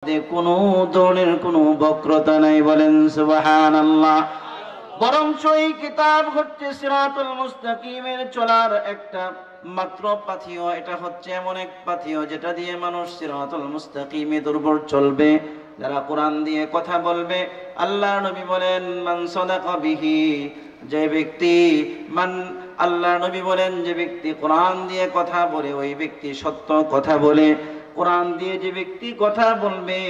কোনো ধরনের কোনো বক্রতা নাই, বলেন সুবহানাল্লাহ। বরঞ্চ এই কিতাব হচ্ছে সিরাতুল মুস্তাকিমের চলার একটা মাত্র পাথিয়। এটা হচ্ছে এমন এক পাথিয় যেটা দিয়ে মানুষ সিরাতুল মুস্তাকিমে দুর্বল চলবে। যারা কোরআন দিয়ে কথা বলবে, আল্লাহর নবী বলেন মান সাদাকা বিহি, যে ব্যক্তি আল্লাহর নবী বলেন যে ব্যক্তি কোরআন দিয়ে কথা বলে ওই ব্যক্তি সত্য কথা বলে। কোরআন দিয়ে যে ব্যক্তি কথা বলবে,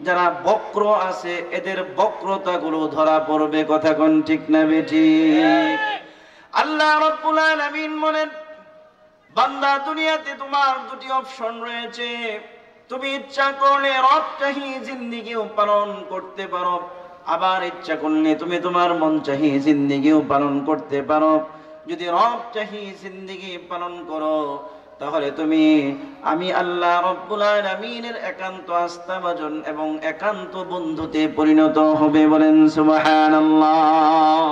যারা বক্র আছে এদের বক্রতা গুলো ধরা পড়বে। কথা কোন ঠিক না বেঠিক? আল্লাহ রাব্বুল আলামিন বলেন, বান্দা দুনিয়াতে তোমার দুটি অপশন রয়েছে। তুমি ইচ্ছা করলে রবচাহি জিন্দেগিও পালন করতে পারো, আবার ইচ্ছা করলে তুমি তোমার মন চাহি জিন্দেগিও পালন করতে পারো। যদি রবচাহি জিন্দেগি পালন করো তাহলে তুমি আমি আল্লাহ রাব্বুল আলামিনের একান্ত আস্থাভাজন এবং একান্ত বন্ধুতে পরিণত হবে, বলেন সুবহানাল্লাহ।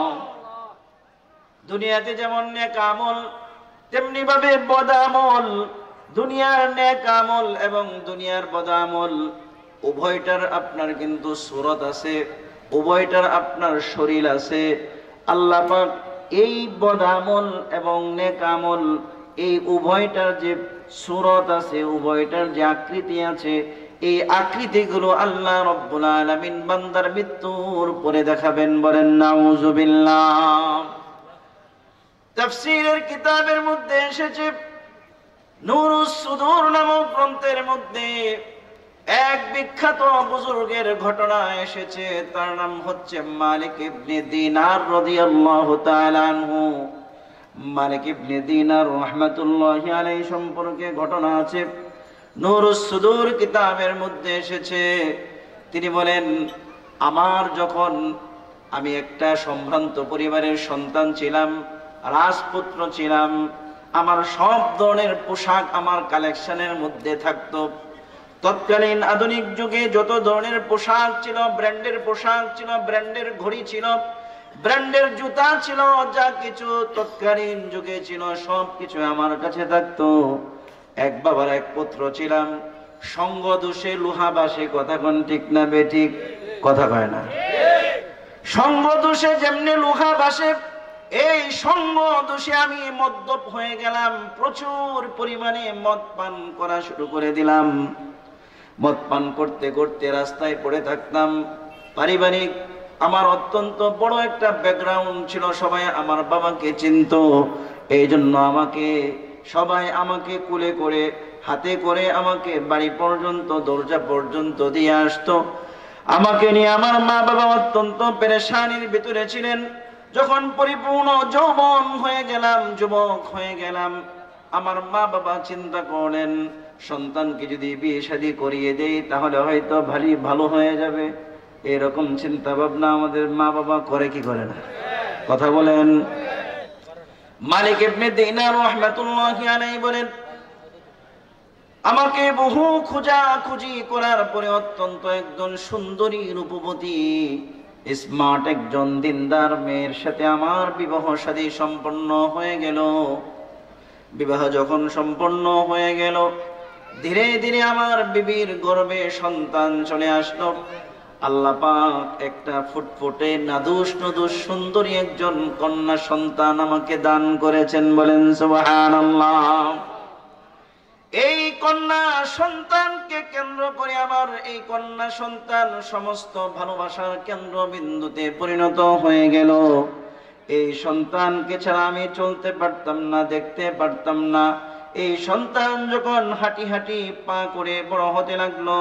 দুনিয়াতে যেমন নেক আমল তেমনি ভাবে বদ আমল, দুনিয়ার নেক আমল এবং দুনিয়ার বদ আমল উভয়টার আপনার কিন্তু সূরত আছে, উভয়টার আপনার শরীর আছে। আল্লাহ পাক এই বদ আমল এবং নেক আমল এই উভয়টার যে সূরত আছে, উভয়টার যে আকৃতি আছে, এই আকৃতিগুলো আল্লাহ রাব্বুল আলামিন বান্দার মৃত্যুর পরে দেখাবেন, বলেন নাউযুবিল্লাহ। তাফসীরের কিতাবের মধ্যে এসেছে, নূরুস সুদূর নামক গ্রন্থের মধ্যে এক বিখ্যাত বুজুর্গের ঘটনা এসেছে। তার নাম হচ্ছে মালিক ইবনে দিনার রাদিয়াল্লাহু তাআলা আনহু। মালিক ইবনে দিনার রাহমাতুল্লাহি আলাইহি সম্পর্কে ঘটনা আছে, নূরুস সুদূর কিতাবের মধ্যে এসেছে। তিনি বলেন, আমি একটা সম্ভ্রান্ত পরিবারের সন্তান ছিলাম, রাজপুত্র ছিলাম। আমার সব ধরনের পোশাক আমার কালেকশনের মধ্যে থাকতো। তৎকালীন আধুনিক যুগে যত ধরনের পোশাক ছিল, ব্র্যান্ডের পোশাক ছিল, ব্র্যান্ডের ঘড়ি ছিল, ব্র্যান্ডের জুতা ছিল, যা কিছু তৎকালীন যুগে ছিল সব কিছু আমার কাছে থাকতো। এক বাবার এক পুত্র ছিলাম, সঙ্গ দোষে লোহা বাসে। কথা কোন ঠিক না বেঠিক? কথা কয় না। সঙ্গ দোষে যেমনি লোহা বাসে, এই সঙ্গ দোষে আমি মদ্যপ হয়ে গেলাম, প্রচুর পরিমাণে মদ পান করা শুরু করে দিলাম। মদ পান করতে করতে রাস্তায় পড়ে থাকতাম। পারিবারিক আমার অত্যন্ত বড় একটা ব্যাকগ্রাউন্ড ছিল, সবাই আমার বাবাকে চিনতো। এই জন্য সবাই আমাকে কুলে করে হাতে করে আমাকে বাড়ি পর্যন্ত দরজা পর্যন্ত দিয়ে আসতো। আমাকে নিয়ে আমার মা বাবা অত্যন্ত পেরেশানির ভিতরে ছিলেন। যখন পরিপূর্ণ যৌবন হয়ে গেলাম, যুবক হয়ে গেলাম, আমার মা বাবা চিন্তা করলেন সন্তানকে যদি বিয়ে শাদী করিয়ে দেই তাহলে হয়তো ভালো হয়ে যাবে। এরকম চিন্তা ভাবনা আমাদের মা বাবা করে কি করে না? কথা বলেন। মালিক ইবনে দিনার রাহমাতুল্লাহি আলাইহি বলেন, আমাকে বহু খোঁজাখুঁজি করার পরে অত্যন্ত একজন সুন্দরী রূপবতী স্মার্ট একজন দিনদার মেয়ের সাথে আমার বিবাহ শাদী সম্পন্ন হয়ে গেল। বিবাহ যখন সম্পন্ন হয়ে গেল, ধীরে ধীরে আমার বিবির গর্ভে সন্তান চলে আসলো। আল্লাহ পাক একটা ফুটফুটে নাদুস নুদুস সুন্দরী একজন কন্যা সন্তান আমাকে দান করেছেন, বলেন সুবহানাল্লাহ। এই কন্যা সন্তানকে কেন্দ্র করে আমার এই কন্যা সন্তান সমস্ত ভালোবাসার কেন্দ্রবিন্দুতে পরিণত হয়ে গেল। এই সন্তানকে ছাড়া আমি চলতে পারতাম না, দেখতে পারতাম না। এই সন্তান যখন হাঁটি হাঁটি পা করে বড় হতে লাগলো,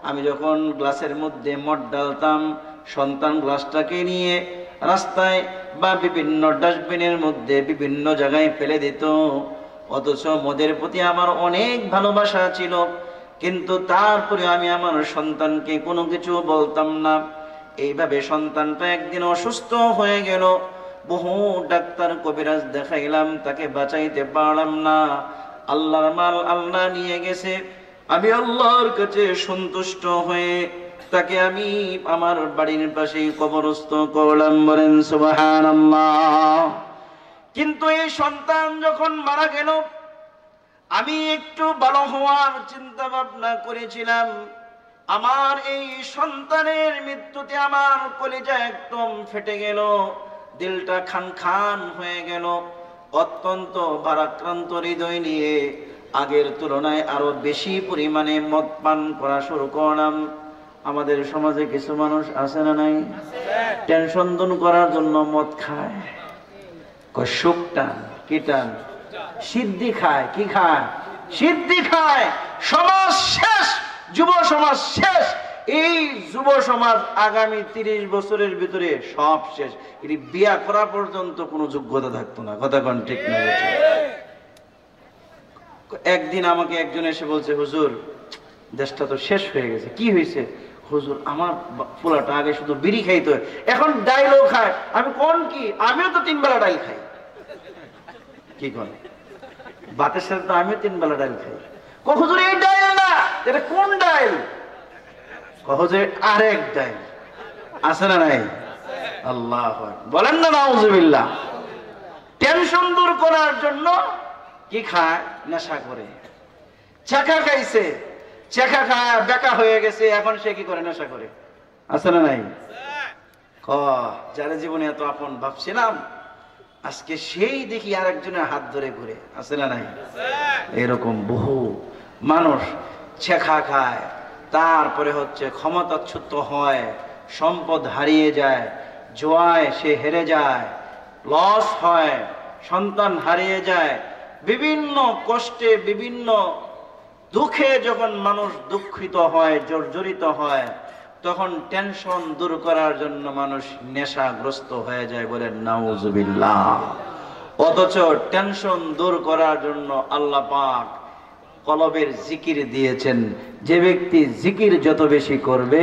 আমি যখন গ্লাসের মধ্যে মদ ডালতাম, সন্তান গ্লাসটাকে নিয়ে রাস্তায় বা বিভিন্ন ডাস্টবিনের মধ্যে বিভিন্ন জায়গায় ফেলে দিত। অথচ মদের প্রতি আমার অনেক ভালোবাসা ছিল, কিন্তু তারপরে আমি আমার সন্তানকে কোনো কিছু বলতাম না। এইভাবে সন্তানটা একদিন অসুস্থ হয়ে গেল। বহু ডাক্তার কবিরাজ দেখাইলাম, তাকে বাঁচাইতে পারলাম না। আল্লাহর মাল আল্লাহ নিয়ে গেছে। আমি আল্লাহর কাছে সন্তুষ্ট হয়ে তাকে আমি আমার বাড়ির পাশে কবরস্থ করলাম, বলেন সুবহানাল্লাহ। কিন্তু এই সন্তান যখন মারা গেল, আমি একটু ভালো হওয়ার চিন্তা ভাবনা করেছিলাম। আমার এই সন্তানের মৃত্যুতে আমার কলিজা একদম ফেটে গেল, দিলটা খান খান হয়ে গেল। অত্যন্ত ভারাক্রান্ত হৃদয় নিয়ে আগের তুলনায় আরো বেশি পরিমাণে মদ পান করা শুরু করলাম। আমাদের সমাজে কিছু মানুষ আছে না নাই, টেনশন দূর করার জন্য মদ খায়, সুখ টান, কি টান, সিদ্ধি খায়, কি খায়, সিদ্ধি খায়। সমাজ শেষ, যুব সমাজ শেষ। এই যুব সমাজ আগামী 30 বছরের ভিতরে সব শেষ। এটি বিয়া করা পর্যন্ত কোনো যোগ্যতা থাকতো না। কথা কোন ঠিক না? একদিন আমাকে একজন এসে বলছে, হুজুর দেশটা তো শেষ হয়ে গেছে। কি হয়েছে? হুজুর আমার পোলাটা আগে শুধু বিড়ি খাইতো, এখন ডাইলও খায়। আমি কোন কি, আমিও তো 3 বেলা ডাইল খাই। কি কোন বাতের সাথে তো আমিও 3 বেলা ডাইল খাই। হুজুর এই ডাইল না, এটা কোন ডাইল? হুজুর আরেক ডাইল। আছে না নাই? আল্লাহ বলেন না নাউজুবিল্লাহ। টেনশন দূর করার জন্য কি খায়? নেশা করে। চাকা খাইছে, চাকা খায় বেকা হয়ে গেছে, এখন সে কি করে? নেশা করে। আছে না নাই? যারা জীবনে এত আপন ভাবছিলাম, আজকে সেই দেখি আরেকজনের হাত ধরে ঘুরে। আছে না নাই? এরকম বহু মানুষ ছেখা খায়, তারপরে হচ্ছে ক্ষমতাচ্যুত হয়, সম্পদ হারিয়ে যায়, জোয়ায় সে হেরে যায়, লস হয়, সন্তান হারিয়ে যায়। বিভিন্ন কষ্টে, বিভিন্ন দুঃখে যখন মানুষ দুঃখিত হয়, জর্জরিত হয়, তখন টেনশন দূর করার জন্য মানুষ নেশাগ্রস্ত হয়ে যায়। বলেন নাউজুবিল্লাহ। অথচ টেনশন দূর করার জন্য আল্লাহ পাক কলবের জিকির দিয়েছেন। যে ব্যক্তি জিকির যত বেশি করবে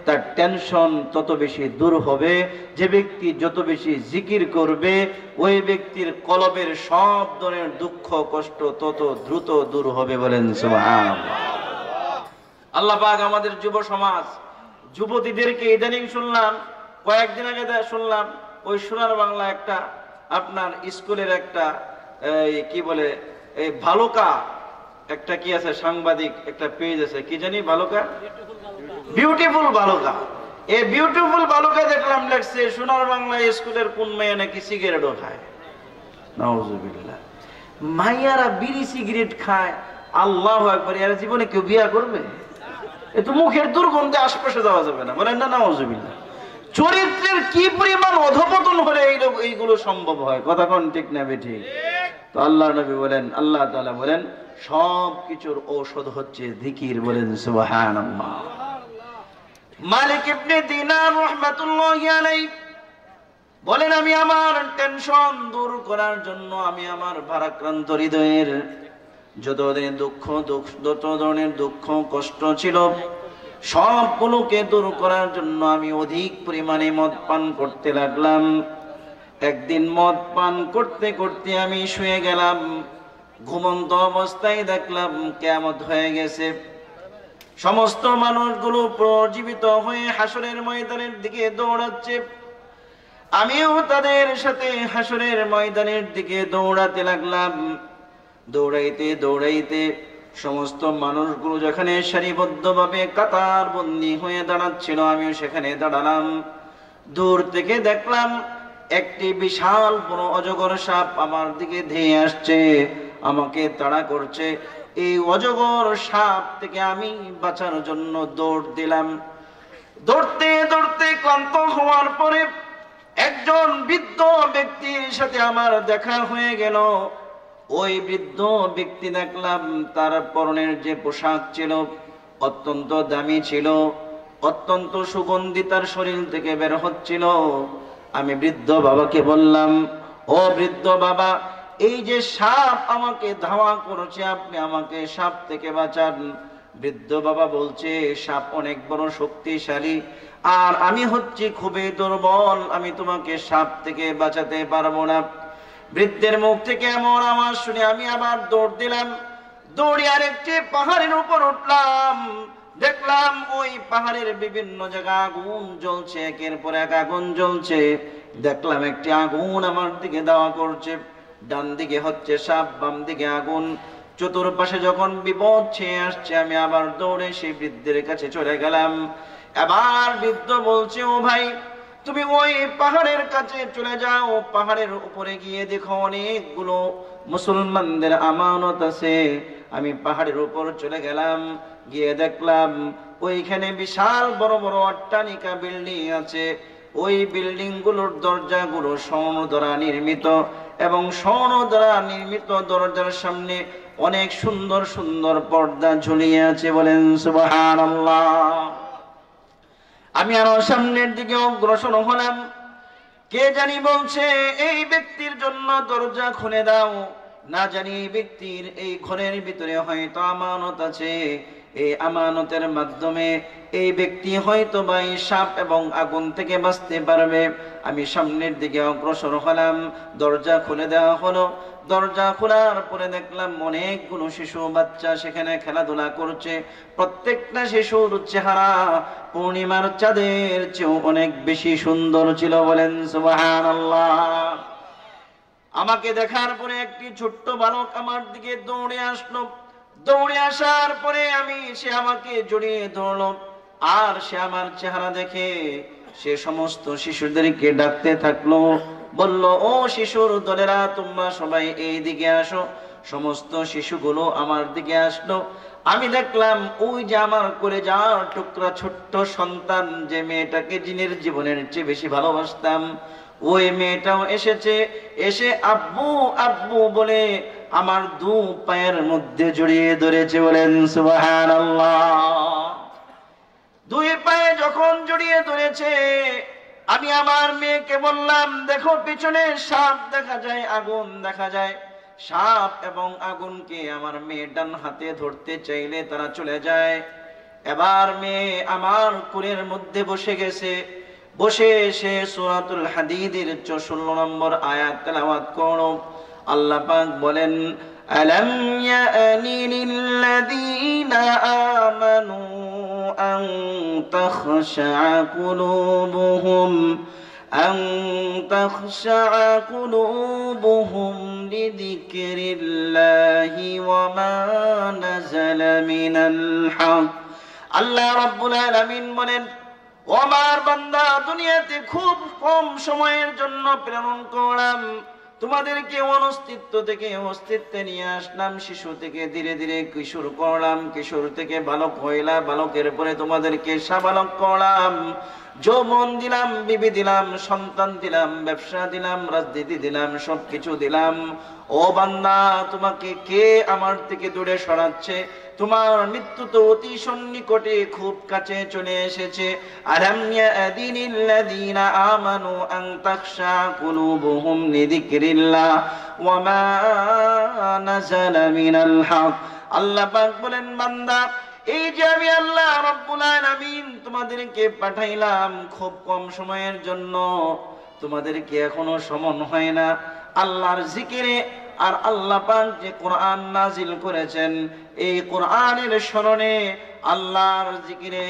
তার টেনশন তত বেশি দূর হবে। যে ব্যক্তি যত বেশি জিকির করবে ওই ব্যক্তির কলবের সব ধরনের দুঃখ কষ্ট তত দ্রুত দূর হবে। বলেন সুবহানাল্লাহ। আল্লাহ পাক আমাদের যুব সমাজ, যুবতীদেরকে ইদানিং শুনলাম, কয়েকদিন আগে শুনলাম, ওই সোনার বাংলা একটা আপনার স্কুলের একটা কি বলে এই ভালুকা একটা কি আছে, সাংবাদিক একটা পেজ আছে, কি জানি ভালুকা, বিউটিফুল বালুকা। এই বিউটিফুল বালুকা দেখলাম লেখছে সোনার বাংলা স্কুলের কোন মেয়ে নাকি সিগারেটও খায়। নাউজুবিল্লাহ। মাইয়ারা বিড়ি সিগারেট খায়, আল্লাহু আকবার। এরা জীবনে কেউ বিয়া করবে? এ তো মুখের দুর্গন্ধে আশপাশে যাওয়া যাবে না। বলেন না নাউজুবিল্লাহ। চরিত্রের কি পরিমাণ অধপতন হলে এইগুলো সম্ভব হয়। কথা কোন ঠিক না বেঠিক? তো আল্লাহ নবী বলেন, আল্লাহ তাআলা বলেন সব কিছুর ঔষধ হচ্ছে জিকির। বলেন সুবহানাল্লাহ। মালিক ইবনে দিনার রাহমাতুল্লাহি আলাইহি বলেন, আমি আমার টেনশন দূর করার জন্য, আমি আমার ভারাক্রান্ত হৃদয়ের যত ধরনের দুঃখ কষ্ট ছিল সবগুলোকে দূর করার জন্য আমি অধিক পরিমাণে মদ পান করতে লাগলাম। একদিন মদ পান করতে করতে আমি শুয়ে গেলাম। ঘুমন্ত অবস্থায় দেখলাম কিয়ামত হয়ে গেছে। সমস্ত মানুষগুলো পুনর্জীবিত হয়ে হাসরের ময়দানের দিকে দৌড়াচ্ছে। আমিও তাদের সাথে হাসরের ময়দানের দিকে দৌড়াতে লাগলাম। দৌড়াইতে দৌড়াইতে সমস্ত মানুষগুলো যেখানে সারিবদ্ধভাবে কাতার বন্দী হয়ে দাঁড়াচ্ছিল, আমিও সেখানে দাঁড়ালাম। দূর থেকে দেখলাম একটি বিশাল বড় অজগর সাপ আমার দিকে ধেয়ে আসছে, আমাকে তাড়া করছে। এই অজগর সাপ থেকে আমি বাঁচার জন্য দৌড় দিলাম। দৌড়তে দৌড়তে ক্লান্ত হওয়ার পরে একজন বৃদ্ধ ব্যক্তির সাথে আমার দেখা হয়ে গেল। ওই বৃদ্ধ ব্যক্তি দেখলাম তার পরনের যে পোশাক ছিল অত্যন্ত দামি ছিল, অত্যন্ত সুগন্ধি তার শরীর থেকে বের হচ্ছিল। আমি বৃদ্ধ বাবাকে বললাম, ও বৃদ্ধ বাবা, এই যে সাপ আমাকে ধাওয়া করেছে, আপনি আমাকে সাপ থেকে বাঁচান। বৃদ্ধ বাবা বলছে, সাপ অনেক বড় শক্তিশালী আর আমি হচ্ছি খুবই দুর্বল, আমি তোমাকে সাপ থেকে বাঁচাতে পারবো না। বৃদ্ধের মুখ থেকে এমন আওয়াজ শুনে আমি আবার দৌড় দিলাম। দৌড়ে আরেকটি পাহাড়ের উপর উঠলাম। দেখলাম ওই পাহাড়ের বিভিন্ন জায়গায় আগুন জ্বলছে, একের পর এক আগুন জ্বলছে। দেখলাম একটি আগুন আমার দিকে ধাওয়া করছে। ডান দিকে হচ্ছে সাপ, বাম দিকে আগুন। চতুর্পাশে যখন বিপদ ছেয়ে আসছে, আমি আবার দৌড়ে সেই বৃদ্ধের কাছে চলে গেলাম। এবার বৃদ্ধ বলছে, ও ভাই, তুমি ওই পাহাড়ের কাছে চলে যাও, পাহাড়ের উপরে গিয়ে দেখো অনেকগুলো মুসলমানদের আমানত আছে। আমি পাহাড়ের উপর চলে গেলাম, গিয়ে দেখলাম ওইখানে বিশাল বড় বড় অট্টালিকা বিল্ডিং আছে। ওই বিল্ডিং গুলোর দরজাগুলো স্বর্ণ দ্বারা নির্মিত, এবং স্বর্ণ দ্বারা নির্মিত দরজার সামনে অনেক সুন্দর সুন্দর পর্দা ঝুলিয়ে আছে। বলেন সুবহানাল্লাহ। আমি আরো সামনের দিকে অগ্রসর হলাম। কে জানি বলছে, এই ব্যক্তির জন্য দরজা খুলে দাও। না জানি এই ব্যক্তির এই ঘরের ভিতরে হয়তো আমানত আছে। এই আমানতের মাধ্যমে এই ব্যক্তি হয়তো বা এই সাপ এবং আগুন থেকে বাঁচতে পারবে। আমি সামনের দিকে অগ্রসর হলাম, দরজা খুলে দেওয়া হলো। দরজা খোলার পরে দেখলাম অনেকগুলো শিশু বাচ্চা সেখানে খেলাধুলা করছে। প্রত্যেকটা শিশুর চেহারা পূর্ণিমার চাঁদের চেয়েও অনেক বেশি সুন্দর ছিল। বলেন সুবহানাল্লাহ। আমাকে দেখার পরে একটি ছোট্ট বালক আমার দিকে দৌড়ে আসলো। দৌড়ে আসার পরে সে আমাকে জড়িয়ে ধরলো, আর সে আমার চেহারা দেখে সে সমস্ত শিশুদেরকে ডাকতে থাকলো। বলল, ও শিশুর দলেরা, তোমরা সবাই এই দিকে আসো। সমস্ত শিশুগুলো আমার দিকে আসলো। আমি দেখলাম ওই যে আমার কলেজার টুকরা ছোট্ট সন্তান, যে মেয়েটাকে জিনের জীবনের চেয়ে বেশি ভালোবাসতাম, ওই মেয়েটাও এসেছে। এসে আব্বু আব্বু বলে আমার দু পায়ের মধ্যে জড়িয়ে ধরেছে। বলেন সুবহানাল্লাহ। দুই পায়ে যখন জড়িয়ে ধরেছে, আমি আমার মেয়েকে বললাম, দেখো পিছনে সাপ দেখা যায়, আগুন দেখা যায়। সাপ এবং আগুনকে আমার মেয়ে ডান হাতে ধরতে চাইলে তারা চলে যায়। এবার মেয়ে আমার কোলের মধ্যে বসে গেছে। বসে সে সূরাতুল হাদীদের 64 নম্বর আয়াত তেলাওয়াত করো। আল্লাহ পাক বলেন, আলাম ইয়ানি লিল্লাযীনা আমানু আন তাখশা কুলুবুহুম লিযিকরিল্লাহি ওয়া মা নাযালা মিনাল হক। আল্লাহ রাব্বুল আলামিন বলেন, ও আমার বান্দা, দুনিয়াতে খুব কম সময়ের জন্য প্রেরণ করলাম। তোমাদেরকে অনস্তিত্ব থেকে অস্তিত্বে নিয়ে আসলাম। শিশু থেকে ধীরে ধীরে কিশোর করলাম, কিশোর থেকে বালক হইলা, বালকের পরে তোমাদেরকে সাবালক করলাম। যৌবন দিলাম, বিবি দিলাম, সন্তান দিলাম, ব্যবসা দিলাম, রাজনীতি দিলাম, সবকিছু দিলাম। ও বান্দা, তোমাকে কে আমার থেকে দূরে সরাচ্ছে? তোমার মৃত্যু তো অতি সন্নিকটে, খুব কাছে চলে এসেছে। আলাম ইয়াদিনিল্লাযীনা আমানু আন তাখশা কুলুবুহুম লিযিকরিল্লাহ ওয়া মা নাযালা মিনাল হক। আল্লাহ পাক বলেন, বান্দা, এই যে আমি আল্লাহ রাব্বুল আলামিন তোমাদেরকে পাঠাইলাম খুব কম সময়ের জন্য, তোমাদেরকে এখনো সমন হয় না আল্লাহর জিকিরে। আর আল্লাহ পাক যে কোরআন নাজিল করেছেন, এই কোরআনের স্মরণে, আল্লাহর জিকিরে,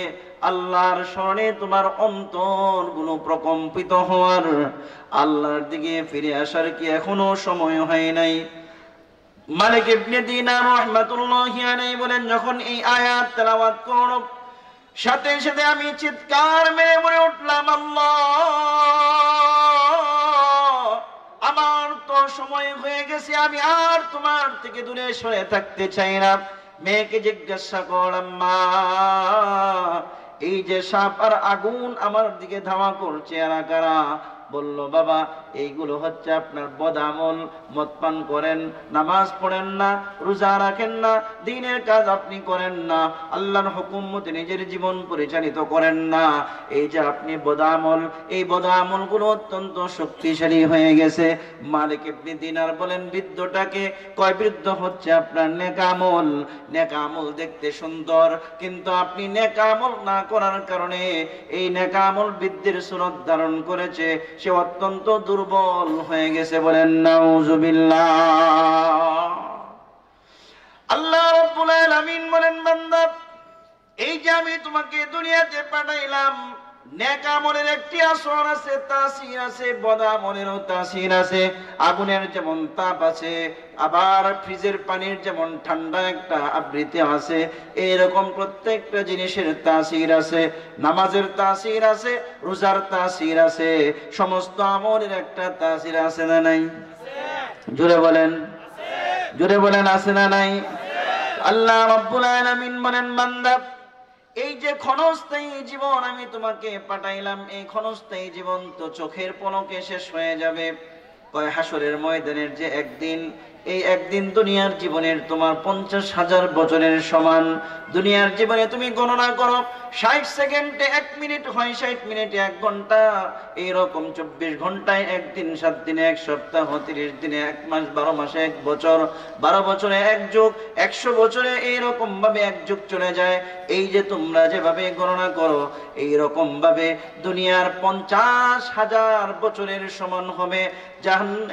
আল্লাহর স্মরণে তোমার অন্তরগুলো প্রকম্পিত হওয়ার, আল্লাহর দিকে ফিরে আসার কি এখনো সময় হয় নাই? মালিক ইবনে দিনার রাহমাতুল্লাহি আলাইহি বলেন, যখন এই আয়াত তেলাওয়াত করব, সাথে সাথে আমি চিৎকার মেরে বলে উঠলাম, আল্লাহ, আমার তো সময় হয়ে গেছে, আমি আর তোমার থেকে দূরে সরে থাকতে চাই না। মেয়েকে জিজ্ঞাসা করলাম, মা, এই যে সাপ আর আগুন আমার দিকে ধাওয়া করছে, এরা কারা? বলল, বাবা, এইগুলো হচ্ছে আপনার বদামল। মদ পান করেন, নামাজ পড়েন না, রোজা রাখেন না, দ্বীনের কাজ আপনি করেন না, আল্লাহর হুকুম মতে নিজের জীবন পরিচালিত করেন না। এই যে আপনি বদামল, এই বদামল গুলো অত্যন্ত শক্তিশালী হয়ে গেছে। মালিক ইবনে দিনার বলেন, বৃদ্ধটাকে কয়, বৃদ্ধ হচ্ছে আপনার নেকামল। নেকামল দেখতে সুন্দর, কিন্তু আপনি নেকামল না করার কারণে এই নেকামল বৃদ্ধির সুরত ধারণ করেছে, সে অত্যন্ত দুর্বল হয়ে গেছে। বলেন নাউযুবিল্লাহ। আল্লাহ রাব্বুল আলামিন বলেন, বান্দা, এই যে আমি তোমাকে দুনিয়াতে পাঠাইলাম, নেক আমলের একটি আসর আছে, তাসির আছে, বদ আমলেরও তাসির আছে। আগুনের যেমন তাপ আছে, আবার ফ্রিজের পানির যেমন ঠান্ডা একটা আবৃত্তি আছে, এরকম প্রত্যেকটা জিনিসের তাসির আছে। নামাজের তাসির আছে, রোজার তাসির আছে, সমস্ত আমলের একটা তাসির আছে না নাই? জোরে বলেন, জোরে বলেন, আছে না নাই? আল্লাহ রাব্বুল আলামিন বলেন, বান্দা এই যে ক্ষণস্থায়ী জীবন আমি তোমাকে পাঠাইলাম, এই ক্ষণস্থায়ী জীবন তো চোখের পলকে শেষ হয়ে যাবে। কয় হাসরের ময়দানের যে একদিন, এই একদিন দুনিয়ার জীবনের তোমার 50,000 বছরের সমান। দুনিয়ার জীবনে তুমি গণনা করো, 60 সেকেন্ডে 1 মিনিট হয়, 60 মিনিটে 1 ঘন্টা, এইরকম 24 ঘন্টায় একদিন, 7 দিনে 1 সপ্তাহ, 30 দিনে 1 মাস, 12 মাসে 1 বছর, 12 বছরে 1 যুগ, 100 বছরে এইরকম ভাবে 1 যুগ চলে যায়। এই যে তোমরা যেভাবে গণনা করো, এইরকম ভাবে দুনিয়ার 50,000 বছরের সমান হবে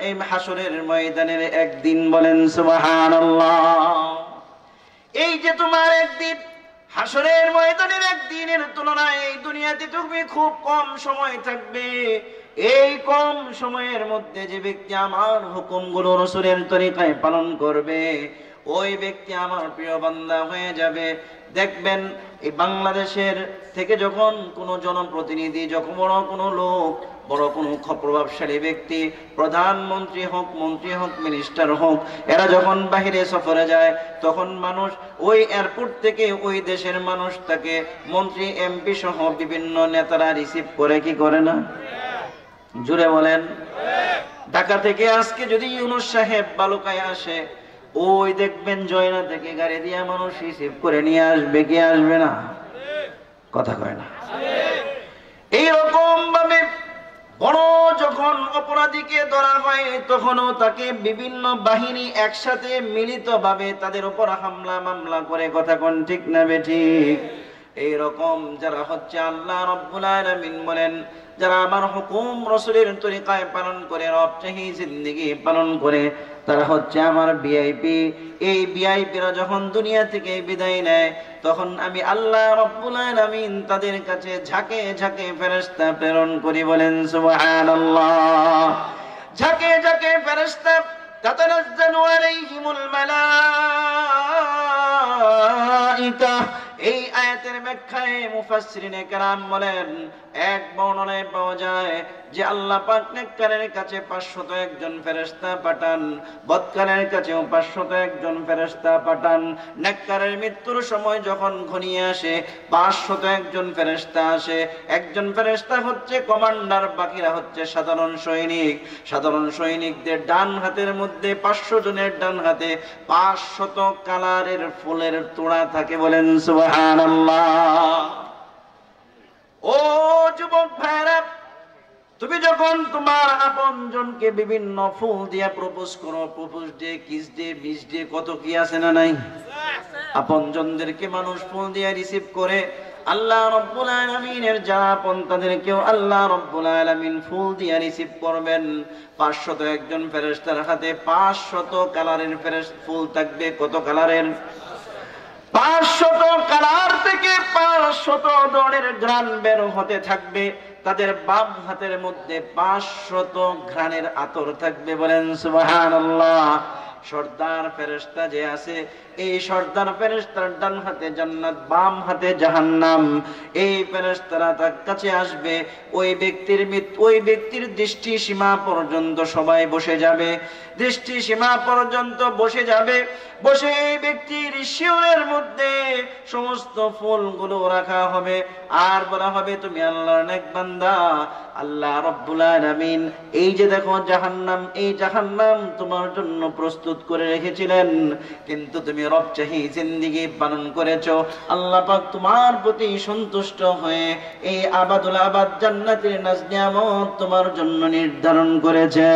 এই হাসরের ময়দানের একদিন। বলেন সুবহানাল্লাহ। এই যে তোমার একদিন, হাসরের ময়দানের একদিনের তুলনায় এই দুনিয়াতে তুমি খুব কম সময় থাকবে। এই কম সময়ের মধ্যে যে ব্যক্তি আমার হুকুমগুলো রাসূলের তরিকায় পালন করবে, ওই ব্যক্তি আমার প্রিয় বান্দা হয়ে যাবে। দেখবেন এই বাংলাদেশের থেকে যখন কোনো জনপ্রতিনিধি, যখন বড় কোনো লোক, বড় কোনো প্রভাবশালী ব্যক্তি, প্রধানমন্ত্রী হোক, মন্ত্রী হোক, মিনিস্টার হোক, এরা যখন বাহিরে সফরে যায়, তখন মানুষ ওই এয়ারপোর্ট থেকে ওই দেশের মানুষ তাকে মন্ত্রী, এমপি সহ বিভিন্ন নেতারা রিসিভ করে, কি করে না? জুড়ে বলেন। ঢাকা থেকে আজকে যদি ইউনূস সাহেব বালুকায় আসে, ওই দেখবেন জয়না থেকে গাড়ি দিয়ে মানুষ রিসিভ করে নিয়ে আসবে, কি আসবে না? কথা কয় না? এইরকম ভাবে বড় যখন অপরাধীকে ধরা হয়, তখনও তাকে বিভিন্ন বাহিনী একসাথে মিলিত ভাবে তাদের উপর হামলা মামলা করে। কথা কোন ঠিক না বেঠিক? এইরকম যারা হচ্ছে, আল্লাহ রাব্বুল আলামিন বলেন, যারা আমার হুকুম রাসূলের তরিকায় পালন করে, রব চাহি জিন্দেগি পালন করে, তারা হচ্ছে আমার ভিআইপি। এই ভিআইপিরা যখন দুনিয়া থেকে বিদায় নেয়, তখন আমি আল্লাহ রাব্বুল আলামিন তাদের কাছে ঝাঁকে ঝাঁকে ফেরেশতা প্রেরণ করি। বলেন সুবহানাল্লাহ। ঝাঁকে ঝাঁকে ফেরেশতা, তাতানাজ্জালু আলাইহিমুল মালাইকা। এই আয়াতের ব্যাখ্যায় মুফাসসিরিনে কেরাম বলেন, এক বর্ণনায় পাওয়া যায় যে আল্লাহ পাক নেককারের কাছে 501 জন ফেরেশতা পাঠান, বদকারের কাছেও 501 জন ফেরেশতা পাঠান। নেককারের মৃত্যুর সময় যখন ঘনিয়ে আসে, 501 জন ফেরেশতা আসে। একজন ফেরেশতা হচ্ছে কমান্ডার, বাকিরা হচ্ছে সাধারণ সৈনিক। সাধারণ সৈনিকদের ডান হাতের মধ্যে, 500 জনের ডান হাতে 500 কালারের ফুলের তোড়া থাকে। বলেন সুবহানাল্লাহ। ও যুবক ভাইরা, তুমি যখন তোমার আপনজনকে বিভিন্ন ফুল দিয়ে প্রপোজ করো, propose day, kiss day, miss day, কত কি আছে না নাই? আপনজনদেরকে মানুষ ফুল দিয়ে রিসিভ করে। আল্লাহ রাব্বুল আলামিনের যারা আপন, তাদেরকেও আল্লাহ রাব্বুল আলামিন ফুল দিয়ে রিসিভ করবেন। 501 জন ফেরেশতার হাতে 500 কালারের ফুল থাকবে। কত কালারের? 500 কালার থেকে 500 ধরনের ঘ্রাণ বের হতে থাকবে। তাদের বাম হাতের মধ্যে 500 ঘ্রাণের আতর থাকবে। বলেন সুবহানাল্লাহ। সর্দার ফেরেশতা যে আছে, এই সর্দার ফেরেশতার ডান হাতে জান্নাত, বাম হাতে জাহান্নাম। এই ফেরেশতারা তার কাছে আসবে। ওই ব্যক্তির দৃষ্টি সীমা পর্যন্ত সবাই বসে যাবে। দৃষ্টি সীমা পর্যন্ত বসে যাবে। বসে এই ব্যক্তির শিয়রের মধ্যে সমস্ত ফুলগুলো রাখা হবে। আর বলা হবে, তুমি আল্লাহর নেক বান্দা। আল্লাহ রাব্বুল আলামিন এই যে দেখো জাহান্নাম, এই জাহান্নাম তোমার জন্য প্রস্তুত করে রেখেছিলেন, কিন্তু তুমি রব চাহি জিন্দেগি পালন করেছো। আল্লাহ পাক তোমার প্রতি সন্তুষ্ট হয়ে এই আবাদুল আবাদ জান্নাতের নাজ নিয়ামত তোমার জন্য নির্ধারণ করেছে।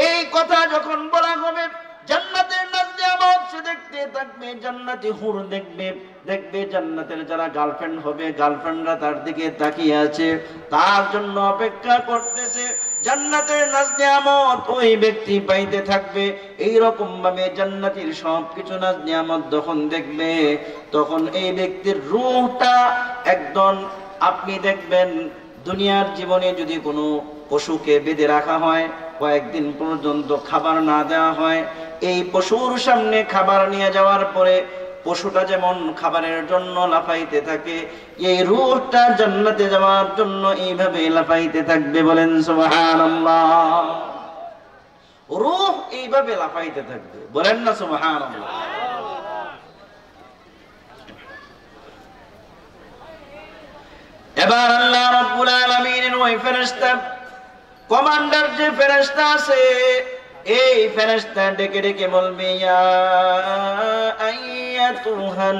এই কথা যখন বলা হবে, জান্নাতের নাজ নিয়ামত সে দেখতে থাকবে, জান্নাতি হুর দেখবে জান্নাতের যারা গার্লফ্রেন্ড হবে, গার্লফ্রেন্ডরা তার দিকে তাকিয়ে আছে, তার জন্য অপেক্ষা করতেছে। জান্নাতের নাজ নিয়ামত ওই ব্যক্তি পাইতে থাকবে। এই রকম ভাবে জান্নাতের সবকিছু নাজ নিয়ামত যখন দেখবে, তখন এই ব্যক্তির রূহটা একদম, আপনি দেখবেন দুনিয়ার জীবনে যদি কোনো পশুকে বেঁধে রাখা হয়, কয়েকদিন পর্যন্ত খাবার না দেওয়া হয়, এই পশুর সামনে খাবার নিয়ে যাওয়ার পরে পশুটা যেমন খাবারের জন্য লাফাইতে থাকে, এই রূহটা জান্নাতে যাওয়ার জন্য এইভাবে লাফাইতে থাকবে। বলেন সুবহানাল্লাহ। রূহ এইভাবে লাফাইতে থাকবে, বলেন না সুবহানাল্লাহ। এবার আল্লাহ রাব্বুল আলামিনের ওই ফেরেশতা, কমান্ডার যে ফেরেশতা আছে, এই ফেরেশতা ডেকে ডেকে বলবে, ইয়া আইয়াতুহান